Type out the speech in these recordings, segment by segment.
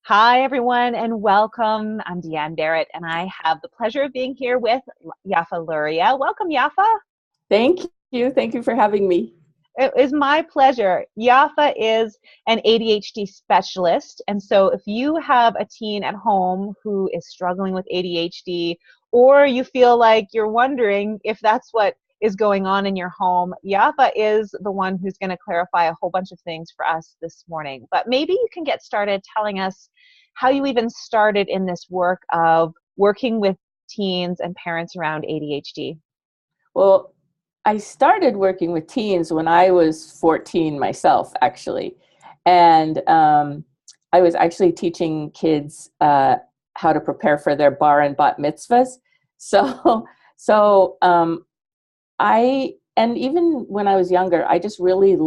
Hi, everyone, and welcome. I'm Deanne Barrett, and I have the pleasure of being here with Yafa Luria. Welcome, Yafa. Thank you. Thank you for having me. It is my pleasure. Yafa is an ADHD specialist, and so if you have a teen at home who is struggling with ADHD, or you feel like you're wondering if that's what is going on in your home, Yafa is the one who's going to clarify a whole bunch of things for us this morning. But maybe you can get started telling us how you even started in this work of working with teens and parents around ADHD. Well, I started working with teens when I was 14 myself, actually. And I was actually teaching kids how to prepare for their bar and bat mitzvahs. So, so and even when I was younger, I just really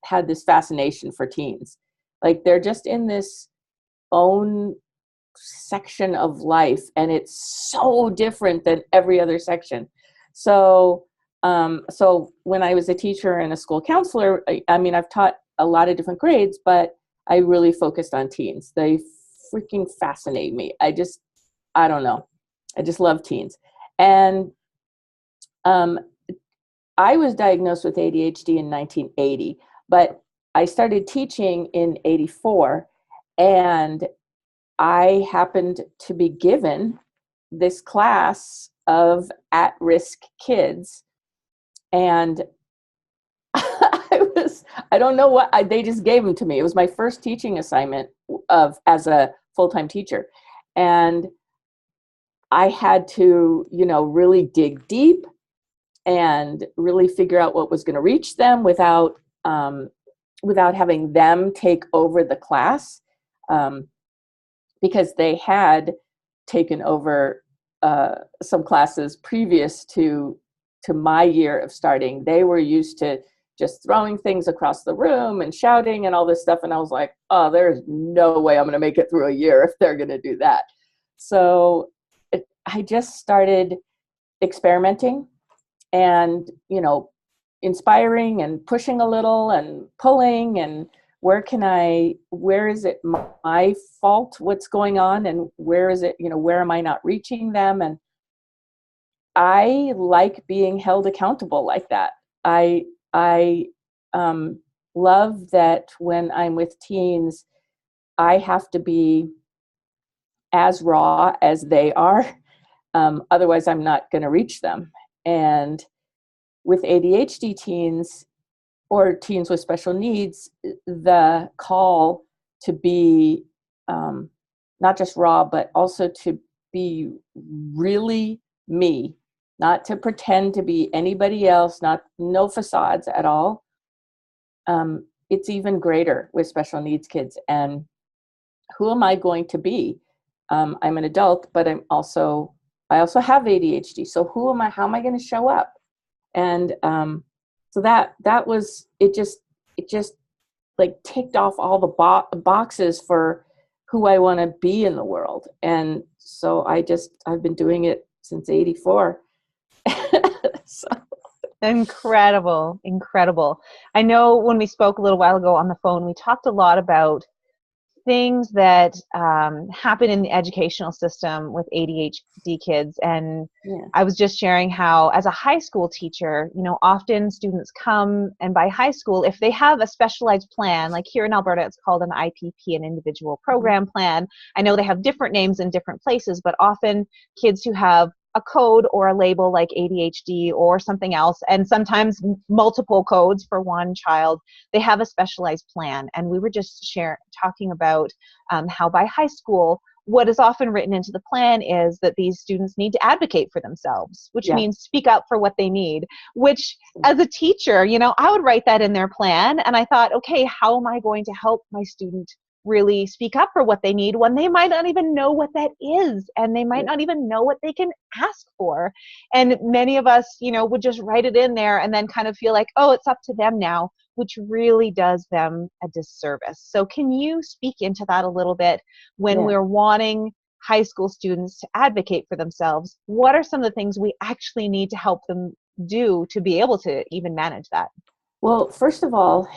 had this fascination for teens. Like they're just in this own section of life, and it's so different than every other section. So when I was a teacher and a school counselor, I mean, I've taught a lot of different grades, but I really focused on teens. They freaking fascinate me. I don't know. I just love teens. And um, I was diagnosed with ADHD in 1980, but I started teaching in 84, and I happened to be given this class of at-risk kids, and I don't know what, they just gave them to me. It was my first teaching assignment as a full-time teacher. And I had to, really dig deep and really figure out what was going to reach them without having them take over the class. Because they had taken over some classes previous to my year of starting. They were used to just throwing things across the room and shouting and all this stuff. And I was like, oh, there's no way I'm going to make it through a year if they're going to do that. So I just started experimenting and, inspiring and pushing a little and pulling, and where is it my fault, what's going on, and where is it, where am I not reaching them? And I like being held accountable like that. I love that when I'm with teens, I have to be as raw as they are. Otherwise, I'm not going to reach them. And with ADHD teens or teens with special needs, the call to be not just raw, but also to be really me, not to pretend to be anybody else, no facades at all. It's even greater with special needs kids. And who am I going to be? I'm an adult, but I also have ADHD. So how am I going to show up? And so that was, it just like ticked off all the boxes for who I want to be in the world. And so I've been doing it since 84. So. Incredible, incredible. I know when we spoke a little while ago on the phone, we talked a lot about things that happen in the educational system with ADHD kids. And Yeah. I was just sharing how, as a high school teacher, often students come, and by high school, if they have a specialized plan, like here in Alberta, it's called an IPP, an individual program plan. I know they have different names in different places, but often kids who have a code or a label like ADHD or something else, and sometimes multiple codes for one child, they have a specialized plan. And we were just talking about how by high school, what is often written into the plan is that these students need to advocate for themselves, which means speak up for what they need, which as a teacher, I would write that in their plan. And I thought, okay, how am I going to help my student really speak up for what they need when they might not even know what that is, and they might not even know what they can ask for? And many of us, would just write it in there and then kind of feel like, oh, it's up to them now, which really does them a disservice. So can you speak into that a little bit? When we're wanting high school students to advocate for themselves, what are some of the things we actually need to help them do to be able to even manage that? Well, first of all,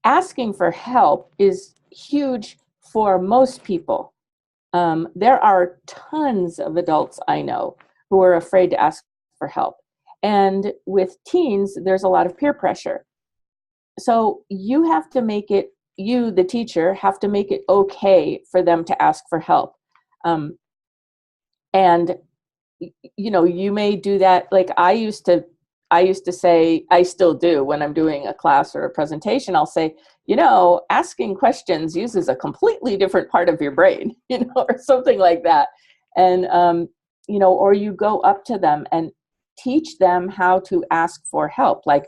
asking for help is huge for most people, there are tons of adults I know who are afraid to ask for help. And with teens, there's a lot of peer pressure. So you have to make it, you, the teacher, have to make it okay for them to ask for help. And, you know, you may do that. Like I used to say, I still do when I'm doing a class or a presentation, I'll say, you know, asking questions uses a completely different part of your brain, you know, or something like that. And, you know, or you go up to them and teach them how to ask for help. Like,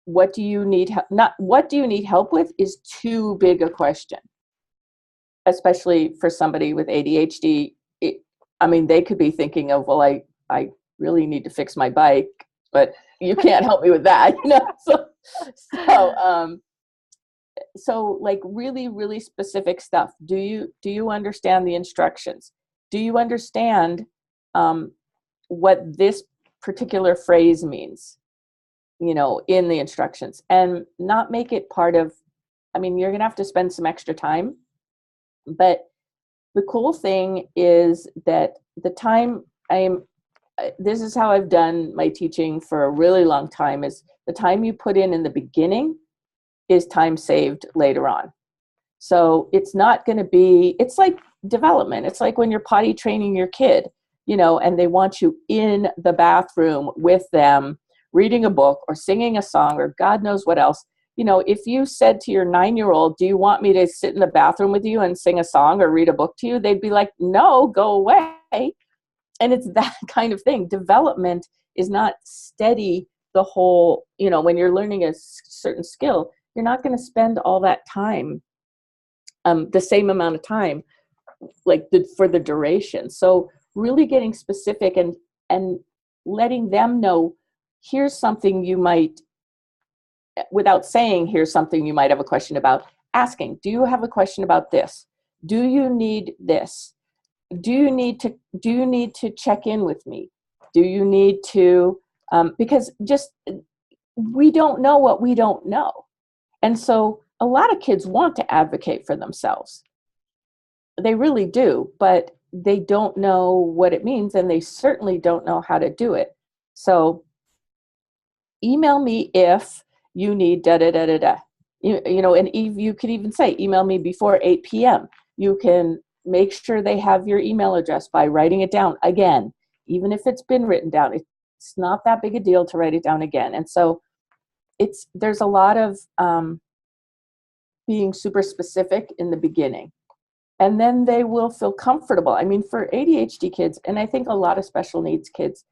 what do you need? Not what do you need help with is too big a question, especially for somebody with ADHD. I mean, they could be thinking of, well, I really need to fix my bike, but you can't help me with that, you know? So like really, really specific stuff. Do you understand the instructions? Do you understand what this particular phrase means, you know, in the instructions? And not make it part of, I mean, you're going to have to spend some extra time, but the cool thing is that the time this is how I've done my teaching for a really long time, is the time you put in the beginning is time saved later on. So it's not going to be, it's like development. It's like when you're potty training your kid, you know, and they want you in the bathroom with them, reading a book or singing a song or God knows what else. You know, if you said to your 9-year-old, do you want me to sit in the bathroom with you and sing a song or read a book to you? They'd be like, no, go away. And it's that kind of thing. Development is not steady the whole, you know, when you're learning a certain skill, you're not going to spend all that time, the same amount of time, like for the duration. So really getting specific and letting them know, here's something you might, without saying, here's something you might have a question about, asking, do you have a question about this? Do you need this? Do you need to check in with me? Do you need to, because just, we don't know what we don't know. And so a lot of kids want to advocate for themselves. They really do, but they don't know what it means, and they certainly don't know how to do it. So email me if you need da da da da da. You know, and you could even say, email me before 8 p.m. You can make sure they have your email address by writing it down again, even if it's been written down. It's not that big a deal to write it down again. And so there's a lot of being super specific in the beginning, and then they will feel comfortable. I mean, for ADHD kids, and I think a lot of special needs kids,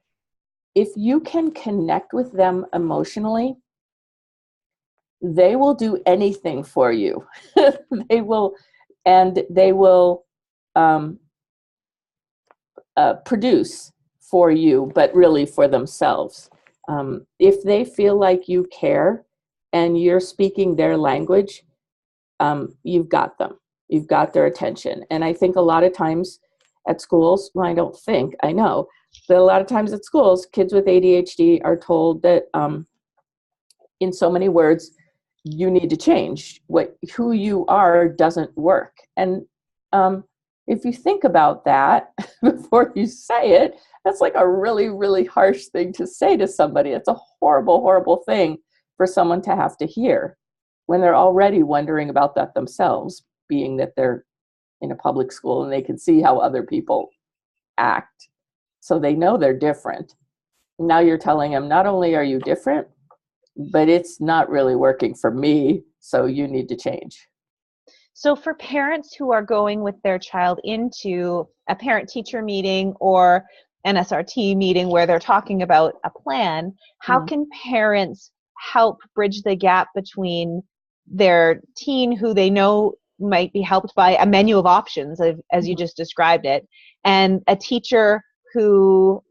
if you can connect with them emotionally, they will do anything for you. They will produce for you, but really for themselves. If they feel like you care and you're speaking their language, you've got them. You've got their attention. And I think a lot of times at schools, well, I know, but a lot of times at schools, kids with ADHD are told that in so many words, you need to change. Who you are doesn't work. And if you think about that before you say it, that's like a really, really harsh thing to say to somebody. It's a horrible, horrible thing for someone to have to hear when they're already wondering about that themselves, being that they're in a public school and they can see how other people act. So they know they're different. Now you're telling them, not only are you different, but it's not really working for me, so you need to change. So for parents who are going with their child into a parent-teacher meeting or an SRT meeting where they're talking about a plan, how can parents help bridge the gap between their teen, who they know might be helped by a menu of options, as you just described it, and a teacher who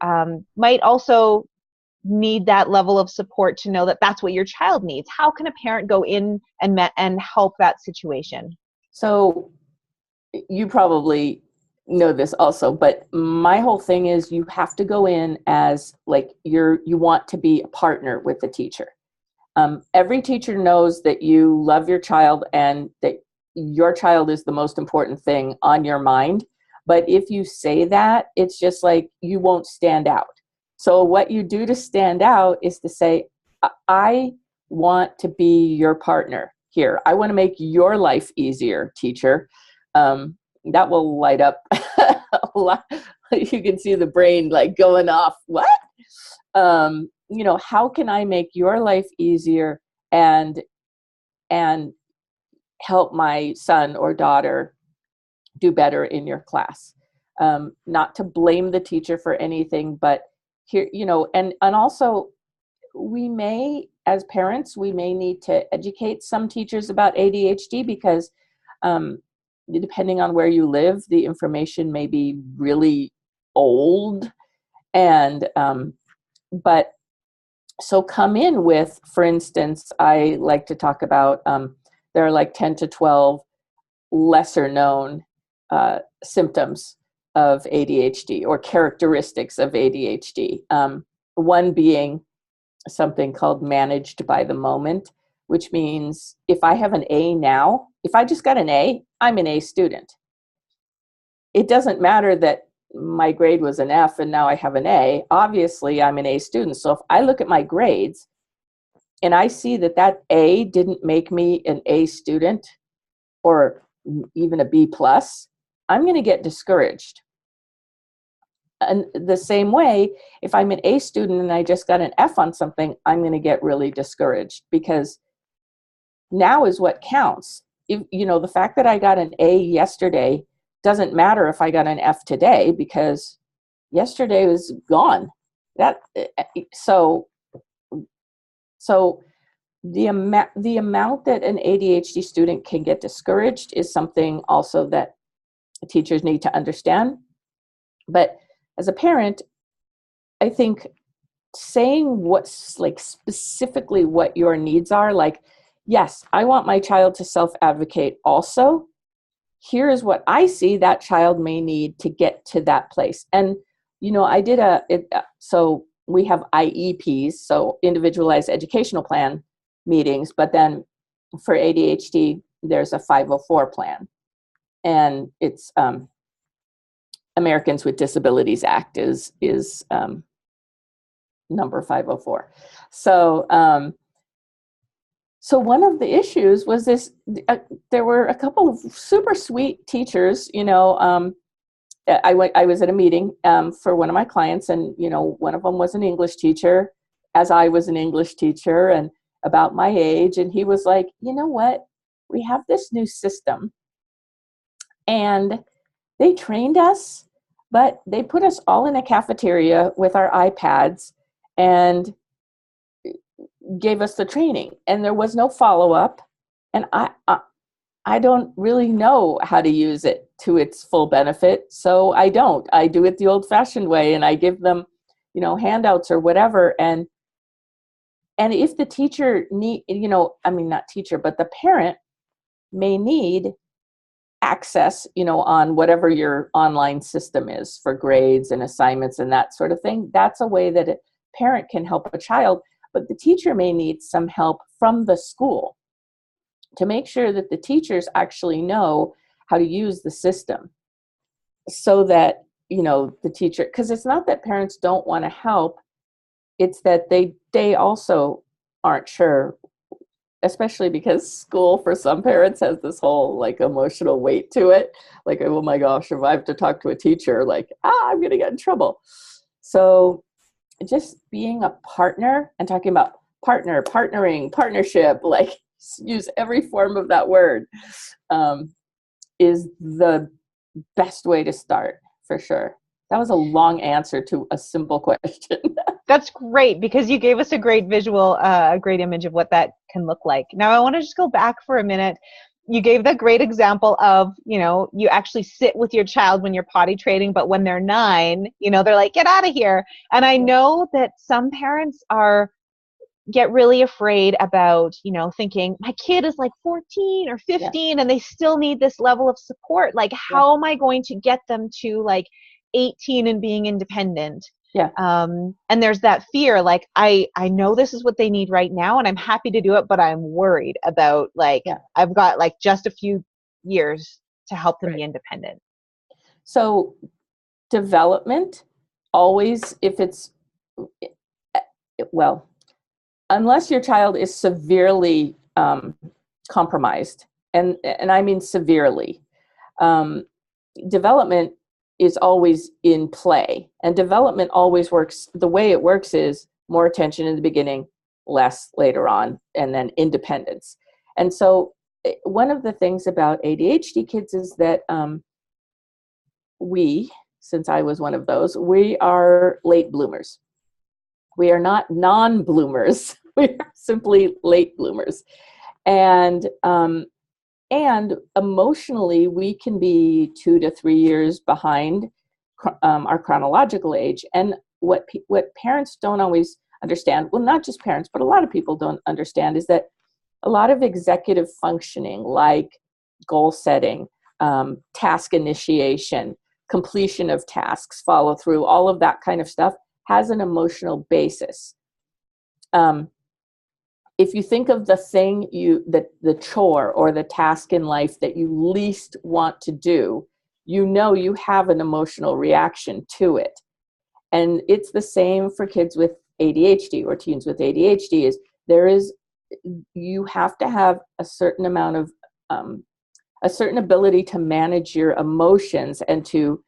might also need that level of support to know that that's what your child needs? How can a parent go in and help that situation? So you probably know this also, but my whole thing is you have to go in as like you want to be a partner with the teacher. Every teacher knows that you love your child and that your child is the most important thing on your mind. But if you say that, it's just like you won't stand out. So what you do to stand out is to say, I want to be your partner here. I want to make your life easier, teacher. That will light up a lot. You can see the brain like going off. What? How can I make your life easier and help my son or daughter do better in your class? Not to blame the teacher for anything, but here, and also we may, as parents, we may need to educate some teachers about ADHD because depending on where you live, the information may be really old. And, but so come in with, for instance, I like to talk about, there are like 10 to 12 lesser known symptoms of ADHD or characteristics of ADHD. One being something called managed by the moment, which means if I have an A now, if I just got an A, I'm an A student. It doesn't matter that my grade was an F and now I have an A. Obviously, I'm an A student. So if I look at my grades and I see that that A didn't make me an A student or even a B plus, I'm going to get discouraged. And the same way, if I'm an A student and I just got an F on something, I'm going to get really discouraged because now is what counts. If, the fact that I got an A yesterday doesn't matter if I got an F today because yesterday was gone. So the amount that an ADHD student can get discouraged is something also that teachers need to understand. But as a parent, I think saying what's like specifically what your needs are, like, yes, I want my child to self-advocate also. Here is what I see that child may need to get to that place. And, so we have IEPs, so individualized educational plan meetings, but then for ADHD, there's a 504 plan. And it's Americans with Disabilities Act is number 504. So one of the issues was this, there were a couple of super sweet teachers, I was at a meeting for one of my clients and, one of them was an English teacher as I was an English teacher and about my age. And he was like, you know what, we have this new system and they trained us, but they put us all in a cafeteria with our iPads and gave us the training and there was no follow-up. And I don't really know how to use it to its full benefit. So I do it the old fashioned way and I give them, handouts or whatever. And if the teacher not teacher, but the parent may need access, on whatever your online system is for grades and assignments and that sort of thing. That's a way that a parent can help a child, but the teacher may need some help from the school to make sure that the teachers actually know how to use the system so that, the teacher, because it's not that parents don't want to help, it's that they also aren't sure, especially because school for some parents has this whole like emotional weight to it. Like, oh my gosh, if I have to talk to a teacher, like, I'm going to get in trouble. So just being a partner and talking about partnering, partnership, like use every form of that word, is the best way to start for sure. That was a long answer to a simple question. That's great because you gave us a great visual, a great image of what that can look like. Now I want to just go back for a minute. You gave the great example of, you actually sit with your child when you're potty training, but when they're 9, they're like, get out of here. And I know that some parents get really afraid about, thinking my kid is like 14 or 15 and they still need this level of support. Like, how am I going to get them to like 18 and being independent? Yeah. And there's that fear, like, I know this is what they need right now and I'm happy to do it, but I'm worried about I've got like just a few years to help them Right. be independent. So development always, if it's, well, unless your child is severely compromised, and I mean severely, development is always in play, and development always works. The way it works is more attention in the beginning, less later on, and then independence. And so one of the things about ADHD kids is that since I was one of those, we are late bloomers. We are not non-bloomers. We are simply late bloomers. And emotionally, we can be 2 to 3 years behind our chronological age. And what parents don't always understand, well, not just parents, but a lot of people don't understand, is that a lot of executive functioning, like goal setting, task initiation, completion of tasks, follow through, all of that kind of stuff has an emotional basis. If you think of the thing the chore or the task in life that you least want to do, you have an emotional reaction to it. And it's the same for kids with ADHD or teens with ADHD. You have to have a certain amount of a certain ability to manage your emotions and to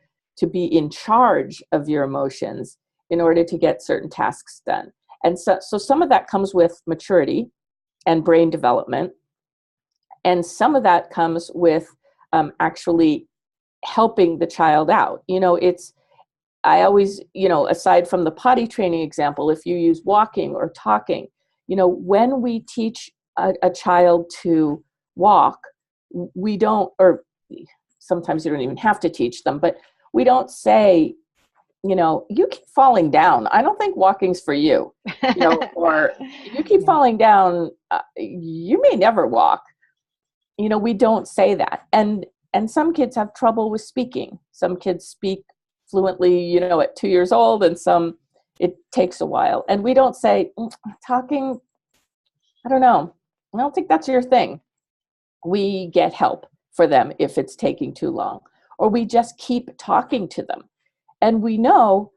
be in charge of your emotions in order to get certain tasks done. And so some of that comes with maturity and brain development. And some of that comes with actually helping the child out. I always, aside from the potty training example, if you use walking or talking, when we teach a child to walk, we don't, or sometimes you don't even have to teach them, but we don't say, you keep falling down. I don't think walking's for you, or you keep falling down. You may never walk. We don't say that. And some kids have trouble with speaking. Some kids speak fluently, at 2 years old, and some, it takes a while. And we don't say, talking, I don't know. I don't think that's your thing. We get help for them if it's taking too long, or we just keep talking to them. And we know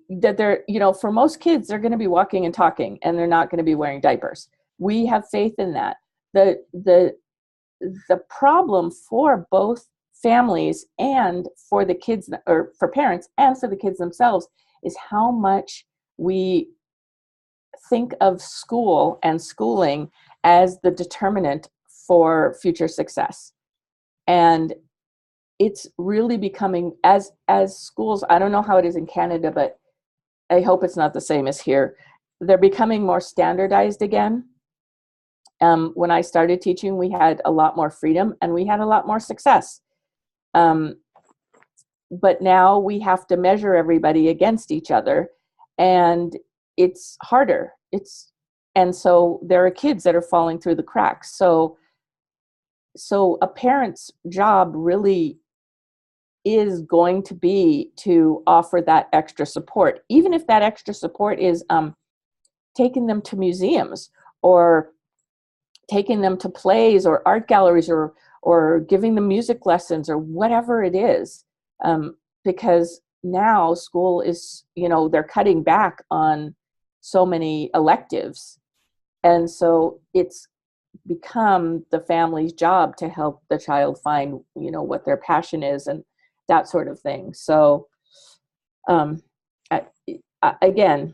that they're, for most kids, they're going to be walking and talking, and they're not going to be wearing diapers. We have faith in that. The problem for both families and for the kids, or for parents and for the kids themselves, is how much we think of school and schooling as the determinant for future success. And it's really becoming, as schools, I don't know how it is in Canada, but I hope it's not the same as here. They're becoming more standardized again. When I started teaching, we had a lot more freedom and we had a lot more success. But now we have to measure everybody against each other, and it's harder. And so there are kids that are falling through the cracks. So a parent's job really is going to be to offer that extra support, even if that extra support is taking them to museums, or taking them to plays or art galleries, or giving them music lessons, or whatever it is. Because now school is, they're cutting back on so many electives. And so it's become the family's job to help the child find, what their passion is and that sort of thing. So again,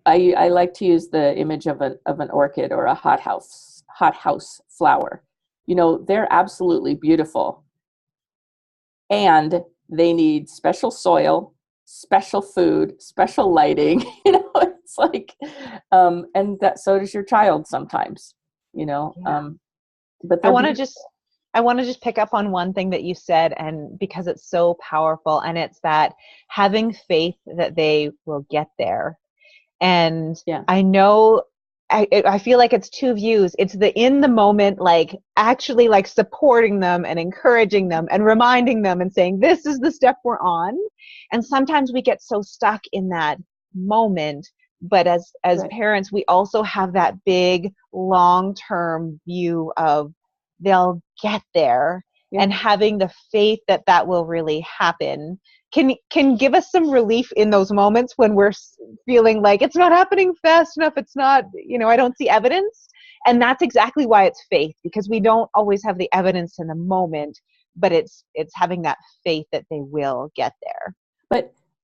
I like to use the image of an orchid or a hothouse flower. They're absolutely beautiful, and they need special soil, special food, special lighting. It's like, and that, so does your child sometimes. Yeah. But I want to just pick up on one thing that you said, and because it's so powerful, and it's that having faith that they will get there. And I know, I feel like it's two views. It's the in the moment, like actually like supporting them and encouraging them and reminding them and saying, this is the step we're on. And sometimes we get so stuck in that moment. But as Right. parents, we also have that big long-term view of they'll get there, Yeah. and having the faith that that will really happen can give us some relief in those moments when we're feeling like it's not happening fast enough, it's not, I don't see evidence. And that's exactly why it's faith, because we don't always have the evidence in the moment, but it's having that faith that they will get there.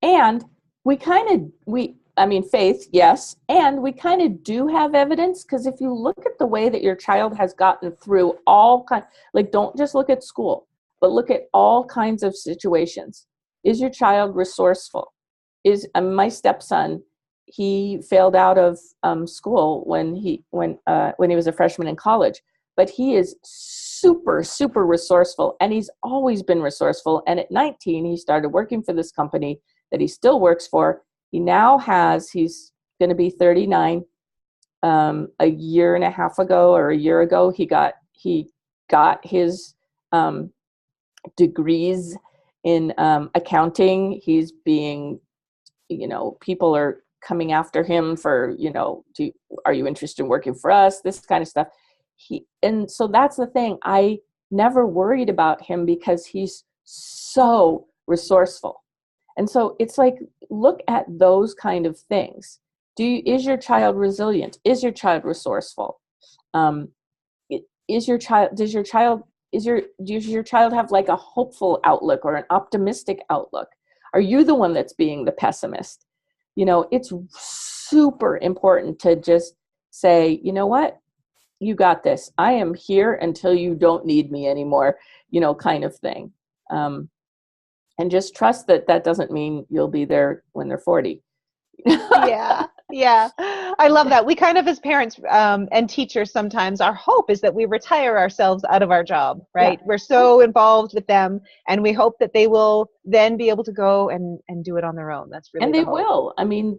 And faith, yes, and we kind of do have evidence, because if you look at the way that your child has gotten through don't just look at school, but look at all kinds of situations. Is your child resourceful? My stepson, he failed out of school when he was a freshman in college, but he is super, super resourceful, and he's always been resourceful. And at 19, he started working for this company that he still works for. He's going to be 39. A year and a half ago, or a year ago, he got his degrees in accounting. He's being, people are coming after him for, are you interested in working for us? This kind of stuff. And so that's the thing. I never worried about him because he's so resourceful. And so it's like, look at those kind of things. Is your child resilient? Is your child resourceful? Does your child have like a hopeful outlook or an optimistic outlook? Are you the one that's being the pessimist? It's super important to just say, you know what? You got this. I am here until you don't need me anymore, kind of thing. And just trust that doesn't mean you'll be there when they're 40. Yeah. I love that. We kind of, as parents and teachers, sometimes our hope is that we retire ourselves out of our job, right? Yeah. We're so involved with them, and we hope that they will then be able to go and do it on their own. That's really, and they will. I mean,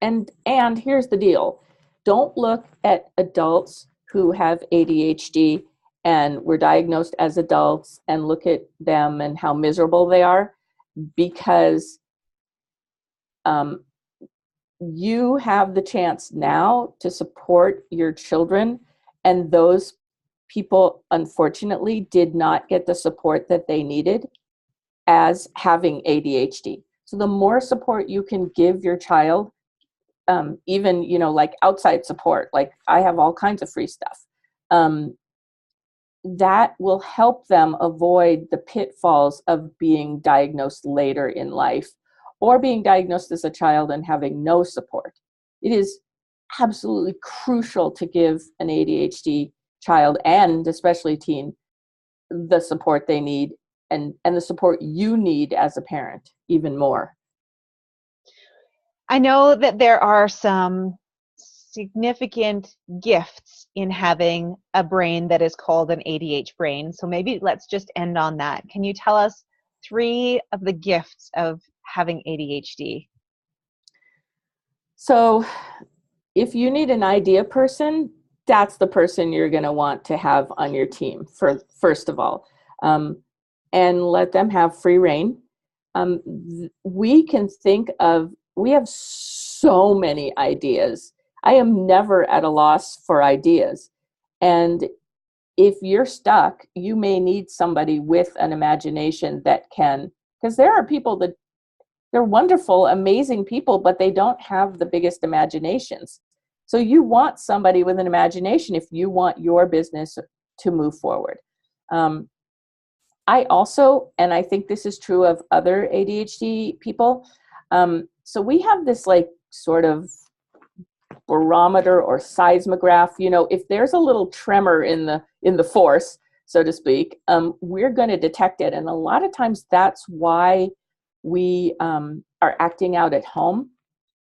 and here's the deal. Don't look at adults who have ADHD and were diagnosed as adults and look at them and how miserable they are, because you have the chance now to support your children, and those people unfortunately did not get the support that they needed as having ADHD. So the more support you can give your child, even, like outside support, like I have all kinds of free stuff, that will help them avoid the pitfalls of being diagnosed later in life, or being diagnosed as a child and having no support. It is absolutely crucial to give an ADHD child, and especially teen, the support they need, and the support you need as a parent even more. I know that there are some significant gifts in having a brain that is called an ADHD brain. So maybe let's just end on that. Can you tell us 3 of the gifts of having ADHD? So if you need an idea person, that's the person you're going to want to have on your team, first of all, and let them have free reign. We have so many ideas. I am never at a loss for ideas. And if you're stuck, you may need somebody with an imagination that can, because there are people that they're wonderful, amazing people, but they don't have the biggest imaginations. So you want somebody with an imagination if you want your business to move forward. I also, and I think this is true of other ADHD people, so we have this like sort of barometer or seismograph. If there's a little tremor in the force, so to speak, we're going to detect it. And a lot of times that's why we are acting out at home.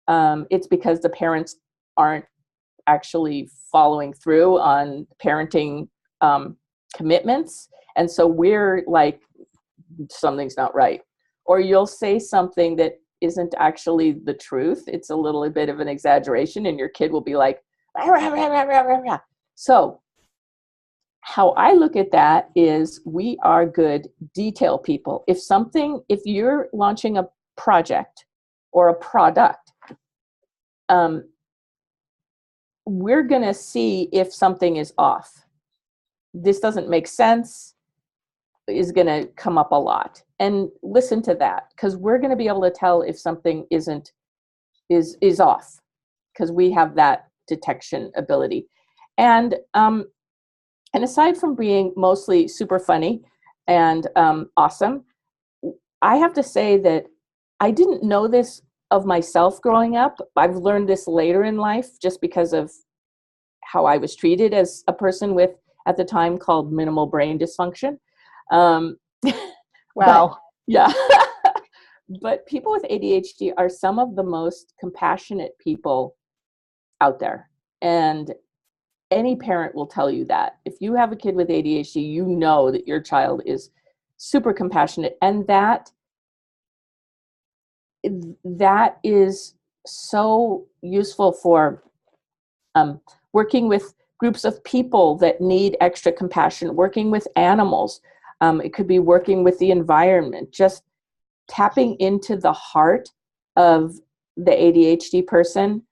It's because the parents aren't actually following through on parenting commitments. And so we're like, something's not right. Or you'll say something that isn't actually the truth. It's a little bit of an exaggeration, and your kid will be like, rah, rah, rah, rah, rah, rah, rah. So how I look at that is we are good detail people. If you're launching a project or a product, we're going to see if something is off. this doesn't make sense is going to come up a lot. And listen to that, because we're going to be able to tell if something is off, because we have that detection ability. And aside from being mostly super funny and awesome, I have to say that I didn't know this of myself growing up. I've learned this later in life just because of how I was treated as a person with, at the time, called minimal brain dysfunction. Wow. But, yeah. But people with ADHD are some of the most compassionate people out there. And any parent will tell you that. If you have a kid with ADHD, you know that your child is super compassionate. And that is so useful for working with groups of people that need extra compassion, working with animals. It could be working with the environment, just tapping into the heart of the ADHD person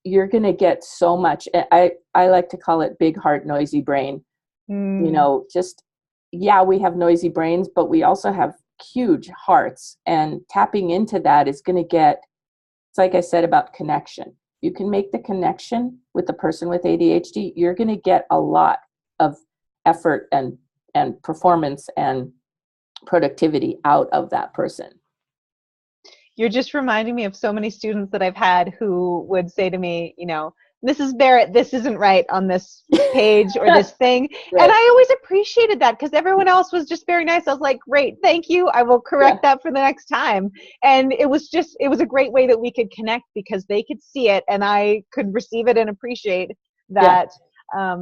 you're going to get so much. I like to call it big heart, noisy brain. You know, just, yeah, we have noisy brains, but we also have huge hearts, and tapping into that is going to it's like I said about connection. You can make the connection with the person with ADHD, you're going to get a lot of effort and performance and productivity out of that person. You're just reminding me of so many students that I've had who would say to me, you know, Mrs. Barrett, this isn't right on this page or this thing. Right. And I always appreciated that because everyone else was just very nice. I was like, great, thank you. I will correct that for the next time. And it was a great way that we could connect because they could see it and I could receive it and appreciate that. Yeah.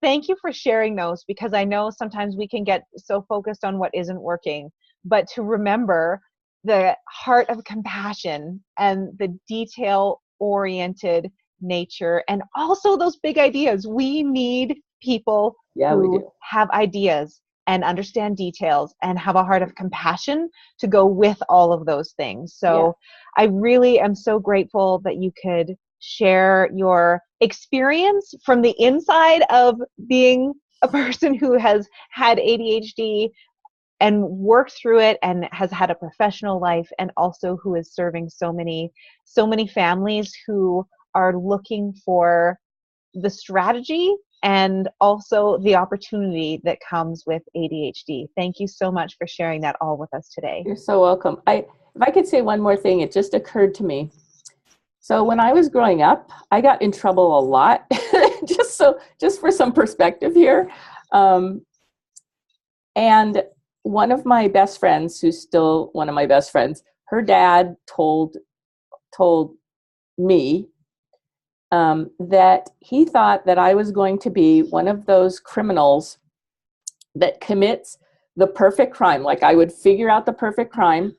Thank you for sharing those, because I know sometimes we can get so focused on what isn't working, but to remember the heart of compassion and the detail-oriented nature, and also those big ideas. We need people who have ideas and understand details and have a heart of compassion to go with all of those things. So I really am so grateful that you could share your experience from the inside of being a person who has had ADHD and worked through it and has had a professional life, and also who is serving so many families who are looking for the strategy and also the opportunity that comes with ADHD. Thank you so much for sharing that all with us today. You're so welcome. If I could say one more thing, it just occurred to me. So when I was growing up, I got in trouble a lot, just for some perspective here. And one of my best friends, who's still one of my best friends, her dad told me that he thought that I was going to be one of those criminals that commits the perfect crime. Like I would figure out the perfect crime,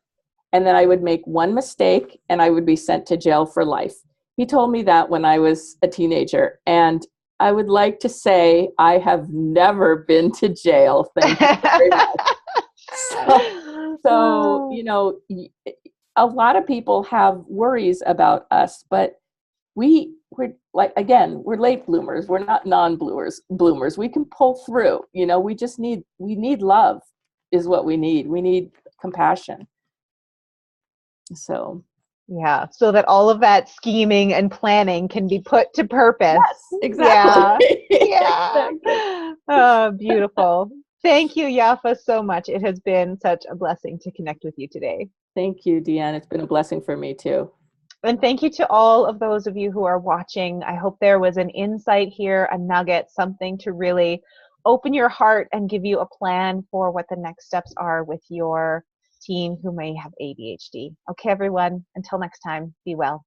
and then I would make one mistake and I would be sent to jail for life. He told me that when I was a teenager, and I would like to say I have never been to jail. Thank you very much. So, you know, a lot of people have worries about us, but we're like, again, we're late bloomers. We're not bloomers. We can pull through, you know, we need love is what we need. We need compassion. So. Yeah, so that all of that scheming and planning can be put to purpose. Yes, exactly. Yeah. Oh, beautiful. Thank you, Yafa, so much. It has been such a blessing to connect with you today. Thank you, Deanne. It's been a blessing for me too. And thank you to all of those of you who are watching. I hope there was an insight here, a nugget, something to really open your heart and give you a plan for what the next steps are with your teen who may have ADHD. Okay, everyone, until next time, be well.